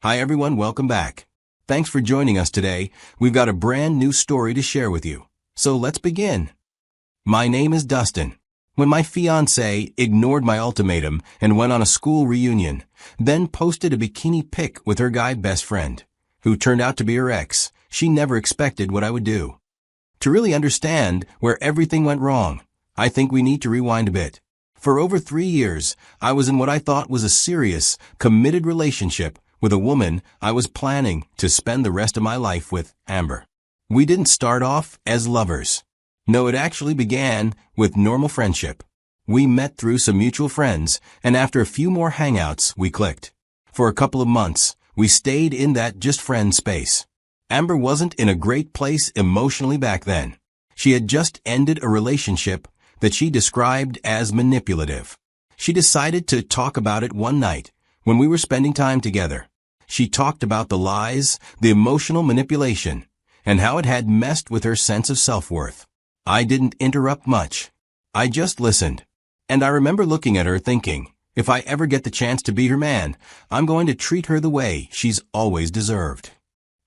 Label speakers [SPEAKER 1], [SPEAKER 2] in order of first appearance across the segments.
[SPEAKER 1] Hi everyone, welcome back. Thanks for joining us today. We've got a brand new story to share with you. So let's begin. My name is Dustin. When my fiancée ignored my ultimatum and went on a school reunion, then posted a bikini pic with her guy best friend, who turned out to be her ex, she never expected what I would do. To really understand where everything went wrong, I think we need to rewind a bit. For over 3 years, I was in what I thought was a serious, committed relationship with a woman I was planning to spend the rest of my life with, Amber. We didn't start off as lovers. No, it actually began with normal friendship. We met through some mutual friends, and after a few more hangouts, we clicked. For a couple of months, we stayed in that just friend space. Amber wasn't in a great place emotionally back then. She had just ended a relationship that she described as manipulative. She decided to talk about it one night when we were spending time together. She talked about the lies, the emotional manipulation, and how it had messed with her sense of self-worth. I didn't interrupt much. I just listened. And I remember looking at her thinking, if I ever get the chance to be her man, I'm going to treat her the way she's always deserved.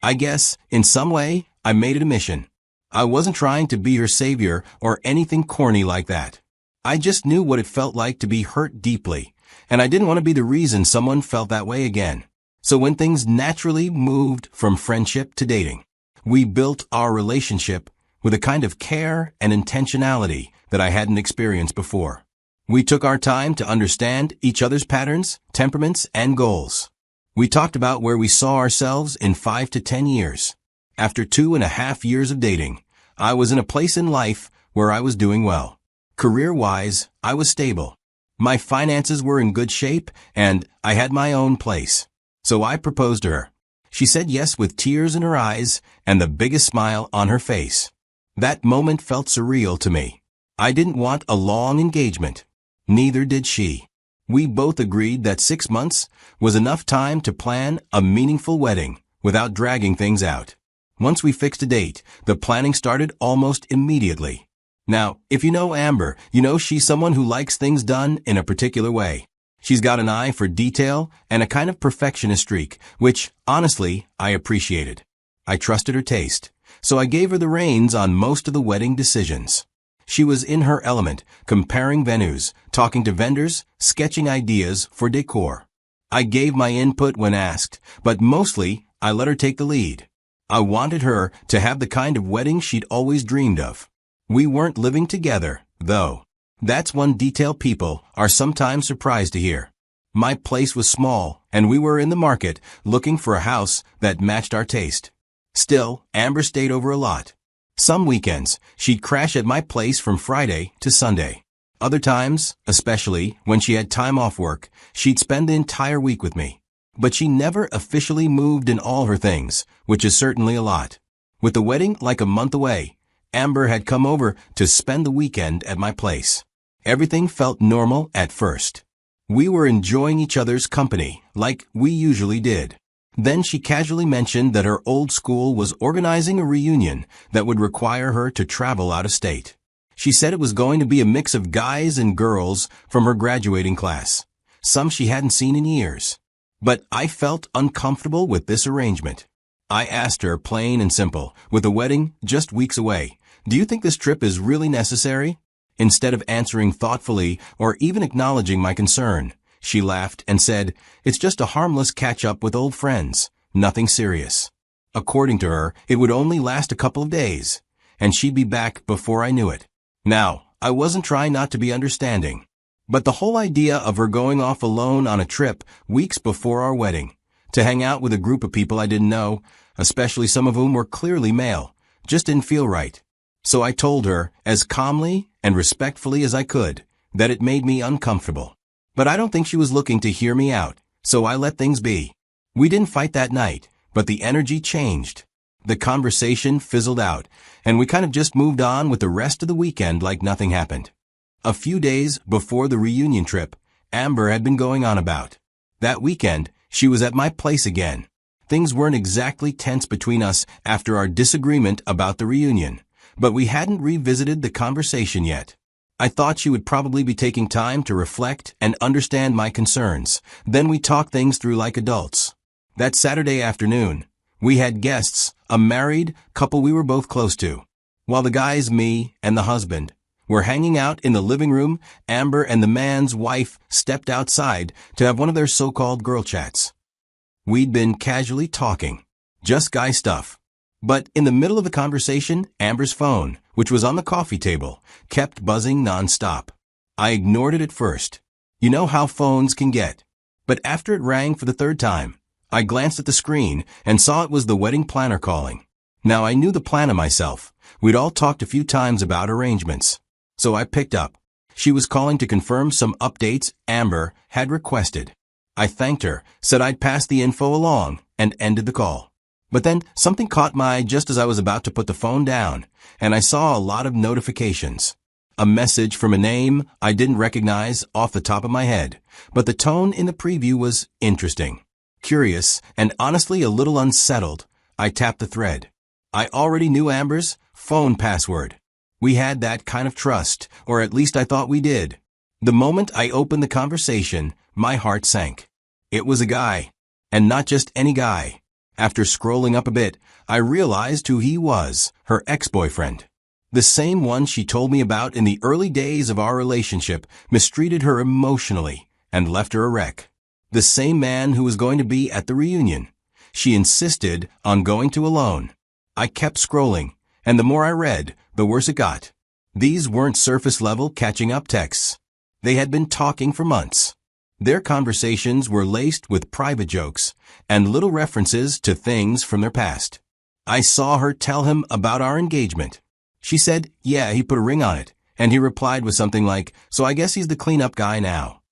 [SPEAKER 1] I guess, in some way, I made it a mission. I wasn't trying to be her savior or anything corny like that. I just knew what it felt like to be hurt deeply, and I didn't want to be the reason someone felt that way again. So when things naturally moved from friendship to dating, we built our relationship with a kind of care and intentionality that I hadn't experienced before. We took our time to understand each other's patterns, temperaments, and goals. We talked about where we saw ourselves in 5 to 10 years. After 2.5 years of dating, I was in a place in life where I was doing well. Career-wise, I was stable. My finances were in good shape, and I had my own place. So I proposed to her. She said yes with tears in her eyes and the biggest smile on her face. That moment felt surreal to me. I didn't want a long engagement. Neither did she. We both agreed that 6 months was enough time to plan a meaningful wedding without dragging things out. Once we fixed a date, the planning started almost immediately. Now, if you know Amber, you know she's someone who likes things done in a particular way. She's got an eye for detail and a kind of perfectionist streak, which, honestly, I appreciated. I trusted her taste, so I gave her the reins on most of the wedding decisions. She was in her element, comparing venues, talking to vendors, sketching ideas for decor. I gave my input when asked, but mostly I let her take the lead. I wanted her to have the kind of wedding she'd always dreamed of. We weren't living together, though. That's one detail people are sometimes surprised to hear. My place was small, and we were in the market looking for a house that matched our taste. Still, Amber stayed over a lot. Some weekends, she'd crash at my place from Friday to Sunday. Other times, especially when she had time off work, she'd spend the entire week with me. But she never officially moved in all her things, which is certainly a lot. With the wedding like a month away, Amber had come over to spend the weekend at my place. Everything felt normal at first. We were enjoying each other's company, like we usually did. Then she casually mentioned that her old school was organizing a reunion that would require her to travel out of state. She said it was going to be a mix of guys and girls from her graduating class, some she hadn't seen in years. But I felt uncomfortable with this arrangement. I asked her plain and simple, with the wedding just weeks away, do you think this trip is really necessary? Instead of answering thoughtfully or even acknowledging my concern, she laughed and said, it's just a harmless catch-up with old friends, nothing serious. According to her, it would only last a couple of days, and she'd be back before I knew it. Now, I wasn't trying not to be understanding, but the whole idea of her going off alone on a trip weeks before our wedding, to hang out with a group of people I didn't know, especially some of whom were clearly male, just didn't feel right. So I told her, as calmly and respectfully as I could, that it made me uncomfortable. But I don't think she was looking to hear me out, so I let things be. We didn't fight that night, but the energy changed. The conversation fizzled out, and we kind of just moved on with the rest of the weekend like nothing happened. A few days before the reunion trip, Amber had been going on about. That weekend, she was at my place again. Things weren't exactly tense between us after our disagreement about the reunion, but we hadn't revisited the conversation yet. I thought she would probably be taking time to reflect and understand my concerns. Then we talked things through like adults. That Saturday afternoon, we had guests, a married couple we were both close to. While the guys, me, and the husband, were hanging out in the living room, Amber and the man's wife stepped outside to have one of their so-called girl chats. We'd been casually talking, just guy stuff. But in the middle of the conversation, Amber's phone, which was on the coffee table, kept buzzing nonstop. I ignored it at first. You know how phones can get. But after it rang for the third time, I glanced at the screen and saw it was the wedding planner calling. Now I knew the planner myself. We'd all talked a few times about arrangements. So I picked up. She was calling to confirm some updates Amber had requested. I thanked her, said I'd pass the info along, and ended the call. But then something caught my eye just as I was about to put the phone down, and I saw a lot of notifications. A message from a name I didn't recognize off the top of my head, but the tone in the preview was interesting. Curious, and honestly a little unsettled, I tapped the thread. I already knew Amber's phone password. We had that kind of trust, or at least I thought we did. The moment I opened the conversation, my heart sank. It was a guy, and not just any guy. After scrolling up a bit, I realized who he was, her ex-boyfriend. The same one she told me about in the early days of our relationship mistreated her emotionally and left her a wreck. The same man who was going to be at the reunion. She insisted on going to alone. I kept scrolling, and the more I read, the worse it got. These weren't surface-level catching-up texts. They had been talking for months. Their conversations were laced with private jokes and little references to things from their past. I saw her tell him about our engagement. She said, yeah, he put a ring on it, and he replied with something like, so I guess he's the cleanup guy now.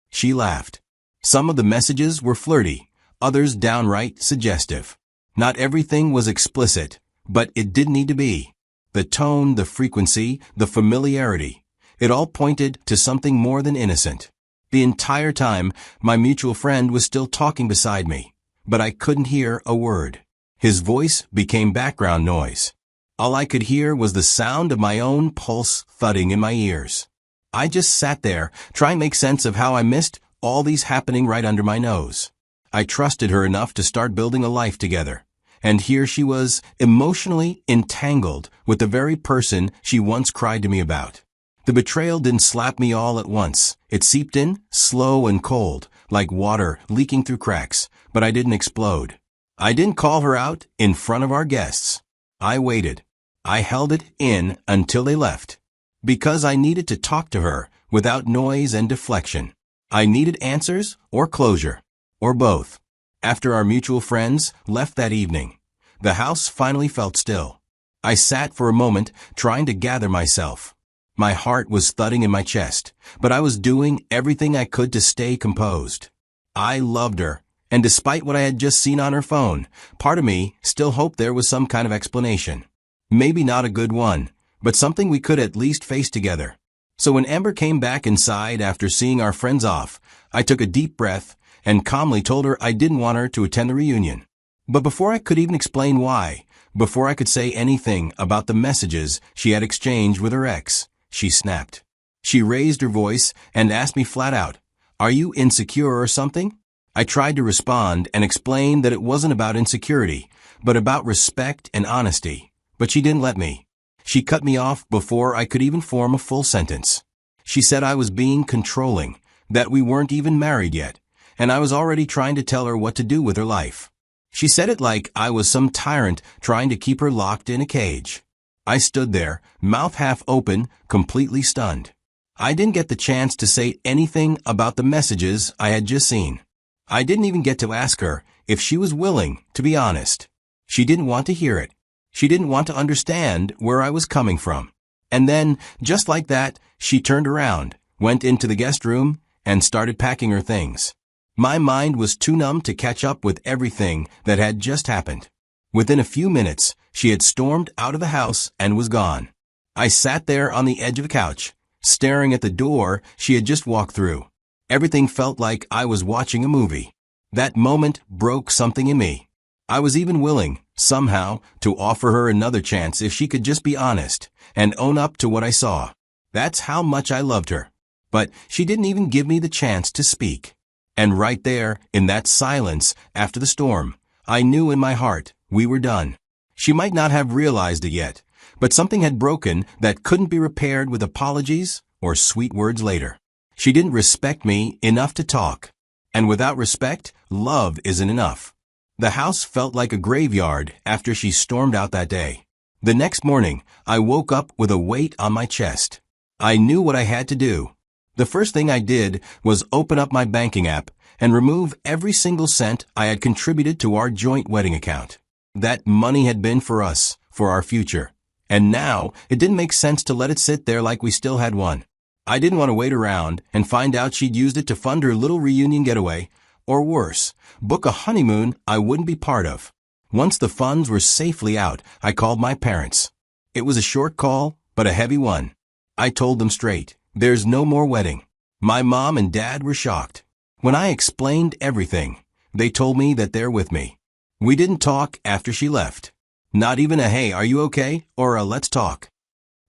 [SPEAKER 1] She laughed. Some of the messages were flirty, others downright suggestive. Not everything was explicit, but it did need to be. The tone, the frequency, the familiarity, it all pointed to something more than innocent. The entire time, my mutual friend was still talking beside me, but I couldn't hear a word. His voice became background noise. All I could hear was the sound of my own pulse thudding in my ears. I just sat there, trying to make sense of how I missed all these happening right under my nose. I trusted her enough to start building a life together. And here she was, emotionally entangled with the very person she once cried to me about. The betrayal didn't slap me all at once. It seeped in, slow and cold, like water leaking through cracks, but I didn't explode. I didn't call her out in front of our guests. I waited. I held it in until they left. Because I needed to talk to her without noise and deflection. I needed answers or closure, or both. After our mutual friends left that evening, the house finally felt still. I sat for a moment trying to gather myself. My heart was thudding in my chest, but I was doing everything I could to stay composed. I loved her, and despite what I had just seen on her phone, part of me still hoped there was some kind of explanation. Maybe not a good one, but something we could at least face together. So when Amber came back inside after seeing our friends off, I took a deep breath and calmly told her I didn't want her to attend the reunion. But before I could even explain why, before I could say anything about the messages she had exchanged with her ex, she snapped. She raised her voice and asked me flat out, "Are you insecure or something?" I tried to respond and explain that it wasn't about insecurity, but about respect and honesty. But she didn't let me. She cut me off before I could even form a full sentence. She said I was being controlling, that we weren't even married yet, and I was already trying to tell her what to do with her life. She said it like I was some tyrant trying to keep her locked in a cage. I stood there, mouth half open, completely stunned. I didn't get the chance to say anything about the messages I had just seen. I didn't even get to ask her if she was willing to be honest. She didn't want to hear it. She didn't want to understand where I was coming from. And then, just like that, she turned around, went into the guest room, and started packing her things. My mind was too numb to catch up with everything that had just happened. Within a few minutes, she had stormed out of the house and was gone. I sat there on the edge of the couch, staring at the door she had just walked through. Everything felt like I was watching a movie. That moment broke something in me. I was even willing, somehow, to offer her another chance if she could just be honest and own up to what I saw. That's how much I loved her. But she didn't even give me the chance to speak. And right there, in that silence, after the storm, I knew in my heart, we were done. She might not have realized it yet, but something had broken that couldn't be repaired with apologies or sweet words later. She didn't respect me enough to talk. And without respect, love isn't enough. The house felt like a graveyard after she stormed out that day. The next morning, I woke up with a weight on my chest. I knew what I had to do. The first thing I did was open up my banking app and remove every single cent I had contributed to our joint wedding account. That money had been for us, for our future. And now, it didn't make sense to let it sit there like we still had one. I didn't want to wait around and find out she'd used it to fund her little reunion getaway, or worse, book a honeymoon I wouldn't be part of. Once the funds were safely out, I called my parents. It was a short call, but a heavy one. I told them straight, there's no more wedding. My mom and dad were shocked. When I explained everything, they told me that they're with me. We didn't talk after she left. Not even a hey, are you okay, or a let's talk.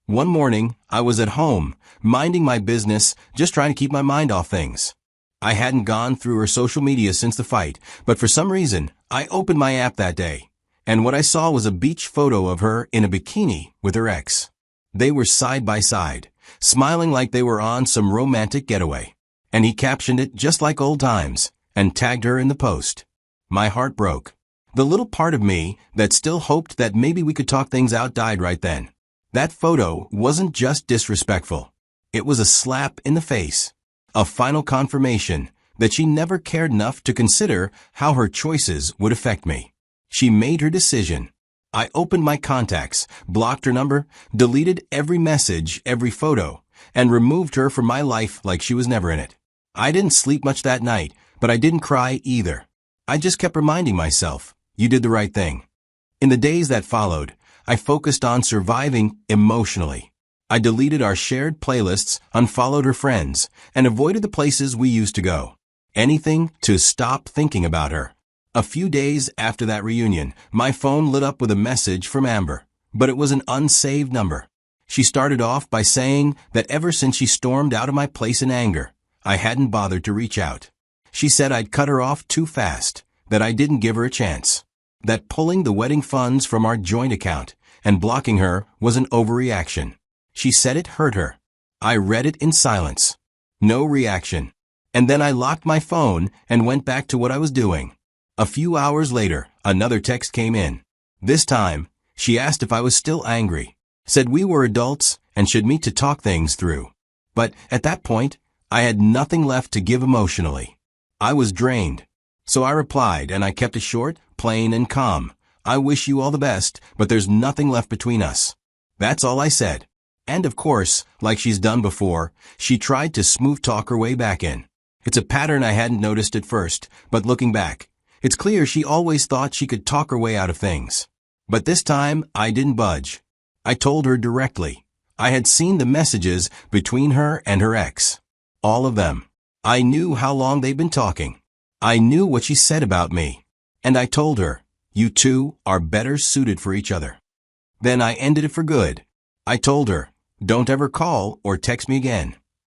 [SPEAKER 1] One morning, I was at home, minding my business, just trying to keep my mind off things. I hadn't gone through her social media since the fight, but for some reason, I opened my app that day, and what I saw was a beach photo of her in a bikini with her ex. They were side by side, smiling like they were on some romantic getaway, and he captioned it just like old times, and tagged her in the post. My heart broke. The little part of me that still hoped that maybe we could talk things out died right then. That photo wasn't just disrespectful. It was a slap in the face. A final confirmation that she never cared enough to consider how her choices would affect me. She made her decision. I opened my contacts, blocked her number, deleted every message, every photo, and removed her from my life like she was never in it. I didn't sleep much that night, but I didn't cry either. I just kept reminding myself, you did the right thing. In the days that followed, I focused on surviving emotionally. I deleted our shared playlists, unfollowed her friends, and avoided the places we used to go. Anything to stop thinking about her. A few days after that reunion, my phone lit up with a message from Amber, but it was an unsaved number. She started off by saying that ever since she stormed out of my place in anger, I hadn't bothered to reach out. She said I'd cut her off too fast, that I didn't give her a chance. That pulling the wedding funds from our joint account and blocking her was an overreaction. She said it hurt her. I read it in silence. No reaction. And then I locked my phone and went back to what I was doing. A few hours later, another text came in. This time, she asked if I was still angry, said we were adults and should meet to talk things through. But at that point, I had nothing left to give emotionally. I was drained. So I replied, and I kept it short, plain, and calm. I wish you all the best, but there's nothing left between us. That's all I said. And of course, like she's done before, she tried to smooth talk her way back in. It's a pattern I hadn't noticed at first, but looking back, it's clear she always thought she could talk her way out of things. But this time, I didn't budge. I told her directly. I had seen the messages between her and her ex. All of them. I knew how long they'd been talking. I knew what she said about me. And I told her, you two are better suited for each other. Then I ended it for good. I told her, don't ever call or text me again.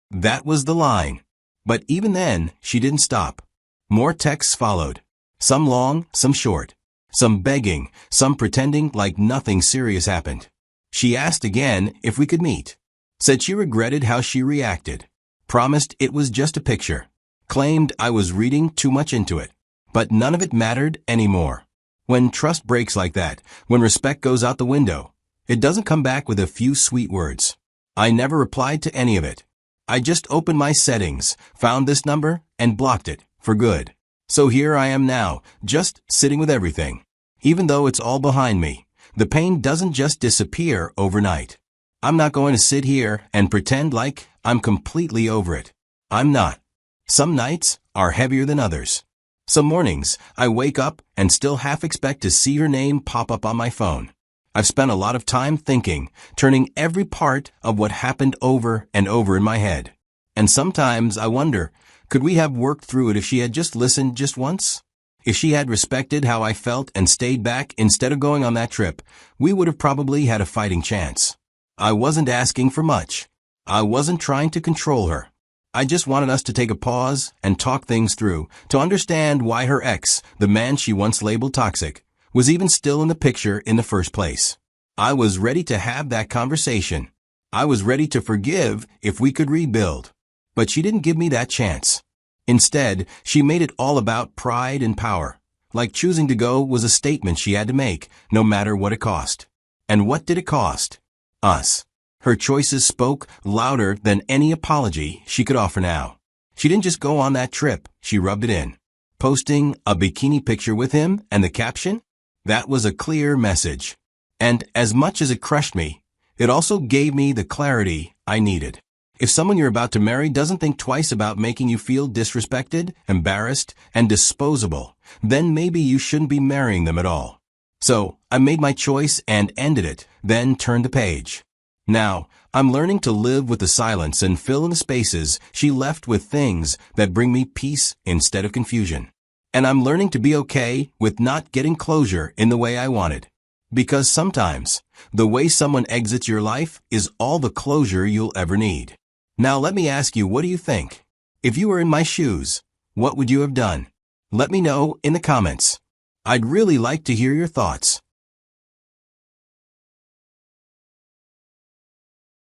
[SPEAKER 1] That was the line. But even then, she didn't stop. More texts followed. Some long, some short. Some begging, some pretending like nothing serious happened. She asked again if we could meet. Said she regretted how she reacted. Promised it was just a picture. Claimed I was reading too much into it. But none of it mattered anymore. When trust breaks like that, when respect goes out the window, it doesn't come back with a few sweet words. I never replied to any of it. I just opened my settings, found this number, and blocked it, for good. So here I am now, just sitting with everything. Even though it's all behind me, the pain doesn't just disappear overnight. I'm not going to sit here and pretend like I'm completely over it. I'm not. Some nights are heavier than others. Some mornings, I wake up and still half expect to see her name pop up on my phone. I've spent a lot of time thinking, turning every part of what happened over and over in my head. And sometimes I wonder, could we have worked through it if she had just listened just once? If she had respected how I felt and stayed back instead of going on that trip, we would have probably had a fighting chance. I wasn't asking for much. I wasn't trying to control her. I just wanted us to take a pause and talk things through to understand why her ex, the man she once labeled toxic, was even still in the picture in the first place. I was ready to have that conversation. I was ready to forgive if we could rebuild. But she didn't give me that chance. Instead, she made it all about pride and power. Like choosing to go was a statement she had to make, no matter what it cost. And what did it cost? Us. Her choices spoke louder than any apology she could offer now. She didn't just go on that trip, she rubbed it in. Posting a bikini picture with him and the caption? That was a clear message. And as much as it crushed me, it also gave me the clarity I needed. If someone you're about to marry doesn't think twice about making you feel disrespected, embarrassed, and disposable, then maybe you shouldn't be marrying them at all. So, I made my choice and ended it, then turned the page. Now, I'm learning to live with the silence and fill in the spaces she left with things that bring me peace instead of confusion. And I'm learning to be okay with not getting closure in the way I wanted. Because sometimes, the way someone exits your life is all the closure you'll ever need. Now let me ask you, what do you think? If you were in my shoes, what would you have done? Let me know in the comments. I'd really like to hear your thoughts.